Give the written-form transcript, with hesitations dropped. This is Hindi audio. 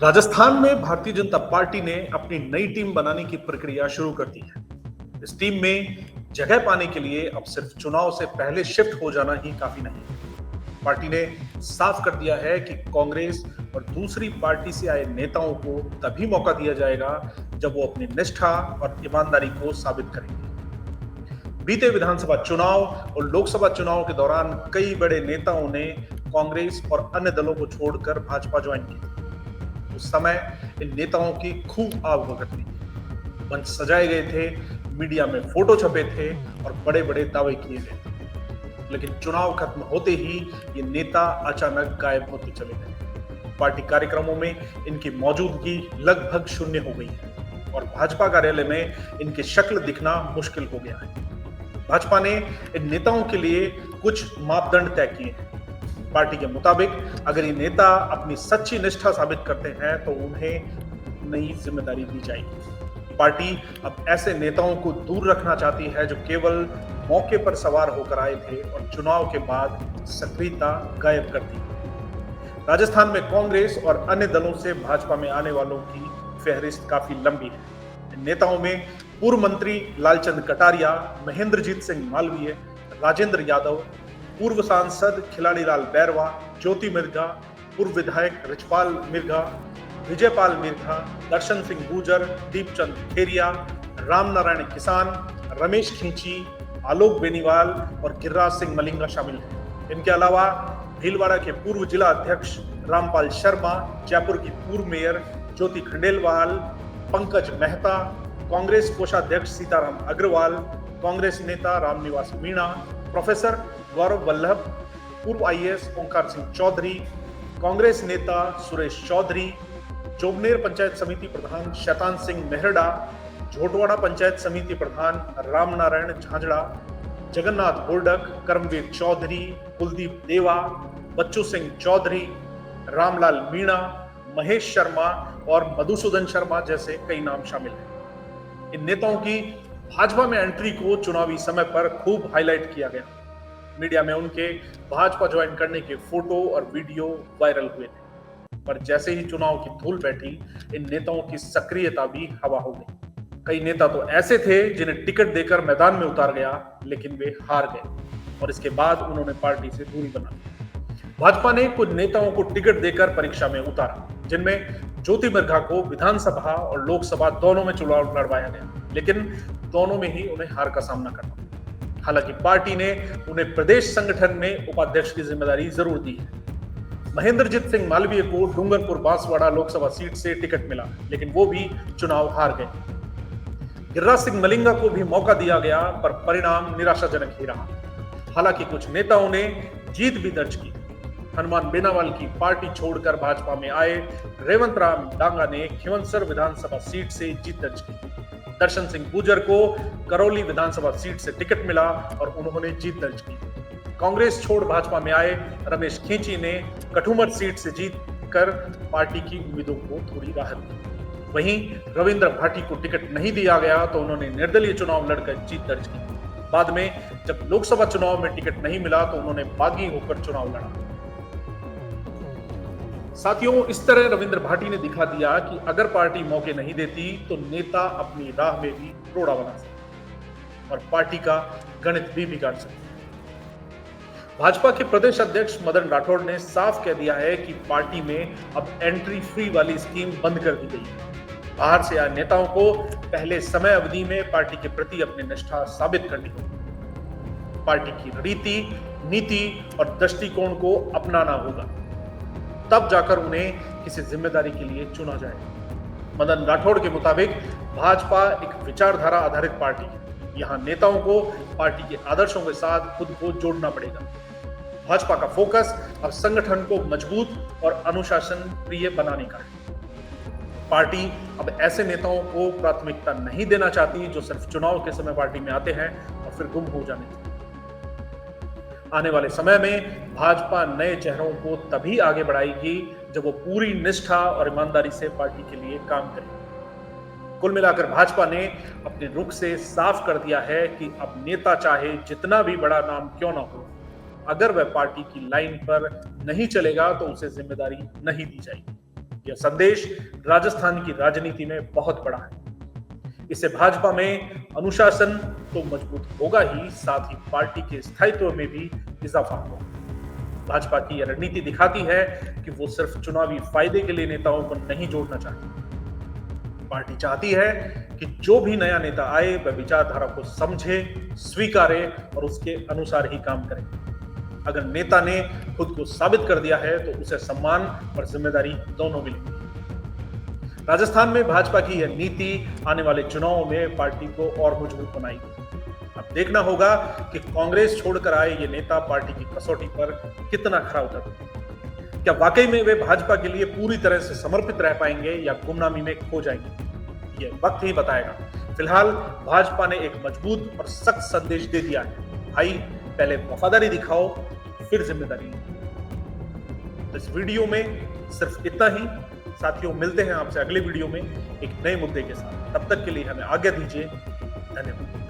राजस्थान में भारतीय जनता पार्टी ने अपनी नई टीम बनाने की प्रक्रिया शुरू कर दी है। इस टीम में जगह पाने के लिए अब सिर्फ चुनाव से पहले शिफ्ट हो जाना ही काफी नहीं है। पार्टी ने साफ कर दिया है कि कांग्रेस और दूसरी पार्टी से आए नेताओं को तभी मौका दिया जाएगा जब वो अपनी निष्ठा और ईमानदारी को साबित करेंगे। बीते विधानसभा चुनाव और लोकसभा चुनाव के दौरान कई बड़े नेताओं ने कांग्रेस और अन्य दलों को छोड़कर भाजपा ज्वाइन की। उस समय इन नेताओं की खूब आवभगत थी, मंच सजाए गए थे, मीडिया में फोटो छपे थे और बड़े बड़े दावे किए गए थे। लेकिन चुनाव खत्म होते ही ये नेता अचानक गायब होते चले गए। पार्टी कार्यक्रमों में इनकी मौजूदगी लगभग शून्य हो गई है और भाजपा कार्यालय में इनकी शक्ल दिखना मुश्किल हो गया है। भाजपा ने इन नेताओं के लिए कुछ मापदंड तय किए हैं। पार्टी के मुताबिक अगर ये नेता अपनी सच्ची निष्ठा साबित करते हैं तो उन्हें नई जिम्मेदारी दी जाएगी। पार्टी अब ऐसे नेताओं को दूर रखना चाहती है जो केवल मौके पर सवार होकर आए थे और चुनाव के बाद सक्रियता गायब कर दी। राजस्थान में कांग्रेस और अन्य दलों से भाजपा में आने वालों की फहरिस्त काफी लंबी है। इन नेताओं में पूर्व मंत्री लालचंद कटारिया, महेंद्रजीत सिंह मालवीय, राजेंद्र यादव, पूर्व सांसद खिलाड़ीलाल बैरवा, ज्योति मिर्घा, पूर्व विधायक रिचपाल मिर्घा, विजयपाल मिर्घा, दर्शन सिंह गुर्जर, दीपचंद खेरिया, रामनारायण किसान, रमेश खींची, आलोक बेनीवाल और गिरिराज सिंह मलिंगा शामिल हैं। इनके अलावा भीलवाड़ा के पूर्व जिला अध्यक्ष रामपाल शर्मा, जयपुर की पूर्व मेयर ज्योति खंडेलवाल, पंकज मेहता, कांग्रेस कोषाध्यक्ष सीताराम अग्रवाल, कांग्रेस नेता रामनिवास मीणा, प्रोफेसर गौरव वल्लभ, पूर्व आईएएस ओंकार सिंह चौधरी, कांग्रेस नेता सुरेश चौधरी, जोबनेर पंचायत समिति प्रधान शैतान सिंह मेहरडा, झोटवाड़ा पंचायत समिति प्रधान रामनारायण झांझड़ा, जगन्नाथ बोर्डक, कर्मवीर चौधरी, कुलदीप देवा, बच्चू सिंह चौधरी, रामलाल मीणा, महेश शर्मा और मधुसूदन शर्मा जैसे कई नाम शामिल हैं। इन नेताओं की भाजपा में एंट्री को चुनावी समय पर खूब हाईलाइट किया गया। मीडिया में उनके भाजपा ज्वाइन करने के फोटो और वीडियो वायरल हुए थे, पर जैसे ही चुनाव की धूल बैठी, इन नेताओं की सक्रियता भी हवा हो गई। कई नेता तो ऐसे थे जिन्हें टिकट देकर मैदान में उतार गया, लेकिन वे हार गए और इसके बाद उन्होंने पार्टी से दूरी बना ली। भाजपा ने कुछ नेताओं को टिकट देकर परीक्षा में उतारा, जिनमें ज्योति मिर्घा को विधानसभा और लोकसभा दोनों में चुनाव लड़वाया गया, लेकिन दोनों में ही उन्हें हार का सामना करना पड़ा। हालांकि पार्टी ने उन्हें प्रदेश संगठन में उपाध्यक्ष की जिम्मेदारी जरूर दी है। महेंद्रजीत सिंह मालवीय को डूंगरपुर बांसवाड़ा लोकसभा सीट से टिकट मिला, लेकिन वो भी चुनाव हार गए। गिरिराज सिंह मलिंगा को भी मौका दिया गया, पर परिणाम निराशाजनक ही रहा। हालांकि कुछ नेताओं ने जीत भी दर्ज की। हनुमान बेनावाल की पार्टी छोड़कर भाजपा में आए रेवंत राम डांगा ने खिवंसर विधानसभा सीट से जीत दर्ज की। दर्शन सिंह गुर्जर को करौली विधानसभा सीट से टिकट मिला और उन्होंने जीत दर्ज की। कांग्रेस छोड़ भाजपा में आए रमेश खींची ने कठुमर सीट से जीत कर पार्टी की उम्मीदों को थोड़ी राहत दी। वहीं रविंद्र भाटी को टिकट नहीं दिया गया तो उन्होंने निर्दलीय चुनाव लड़कर जीत दर्ज की। बाद में जब लोकसभा चुनाव में टिकट नहीं मिला तो उन्होंने बागी होकर चुनाव लड़ा। साथियों, इस तरह रविंद्र भाटी ने दिखा दिया कि अगर पार्टी मौके नहीं देती तो नेता अपनी राह में भी रोड़ा बना सकते और पार्टी का गणित भी बिगाड़ सकते। भाजपा के प्रदेश अध्यक्ष मदन राठौड़ ने साफ कह दिया है कि पार्टी में अब एंट्री फ्री वाली स्कीम बंद कर दी गई है। बाहर से आए नेताओं को पहले समय अवधि में पार्टी के प्रति अपनी निष्ठा साबित करनी होगी। पार्टी की रीति, नीति और दृष्टिकोण को अपनाना होगा, तब जाकर उन्हें किसी जिम्मेदारी के लिए चुना जाएगा। मदन राठौड़ के मुताबिक भाजपा एक विचारधारा आधारित पार्टी है। यहाँ नेताओं को पार्टी के आदर्शों के साथ खुद को जोड़ना पड़ेगा। भाजपा का फोकस अब संगठन को मजबूत और अनुशासन प्रिय बनाने का है। पार्टी अब ऐसे नेताओं को प्राथमिकता नहीं देना चाहती जो सिर्फ चुनाव के समय पार्टी में आते हैं और फिर गुम हो जाने लगते हैं। आने वाले समय में भाजपा नए चेहरों को तभी आगे बढ़ाएगी जब वो पूरी निष्ठा और ईमानदारी से पार्टी के लिए काम करेगी। कुल मिलाकर भाजपा ने अपने रुख से साफ कर दिया है कि अब नेता चाहे जितना भी बड़ा नाम क्यों ना हो, अगर वह पार्टी की लाइन पर नहीं चलेगा तो उसे जिम्मेदारी नहीं दी जाएगी। यह संदेश राजस्थान की राजनीति में बहुत बड़ा है। इससे भाजपा में अनुशासन तो मजबूत होगा ही, साथ ही पार्टी के स्थायित्व में भी इजाफा होगा। भाजपा की यह रणनीति दिखाती है कि वो सिर्फ चुनावी फायदे के लिए नेताओं को नहीं जोड़ना चाहती। पार्टी चाहती है कि जो भी नया नेता आए वह विचारधारा को समझे, स्वीकारे और उसके अनुसार ही काम करे। अगर नेता ने खुद को साबित कर दिया है तो उसे सम्मान और जिम्मेदारी दोनों मिलेगी। राजस्थान में भाजपा की यह नीति आने वाले चुनावों में पार्टी को और मजबूत बनाएगी। अब देखना होगा कि कांग्रेस छोड़कर आए ये नेता पार्टी की कसौटी पर कितना खरा उतरते हैं। क्या वाकई में वे भाजपा के लिए पूरी तरह से समर्पित रह पाएंगे या गुमनामी में खो जाएंगे, यह वक्त ही बताएगा। फिलहाल भाजपा ने एक मजबूत और सख्त संदेश दे दिया है, भाई पहले वफादारी दिखाओ फिर जिम्मेदारी लो। इस वीडियो में सिर्फ इतना ही। साथियों, मिलते हैं आपसे अगले वीडियो में एक नए मुद्दे के साथ। तब तक के लिए हमें आज्ञा दीजिए। धन्यवाद।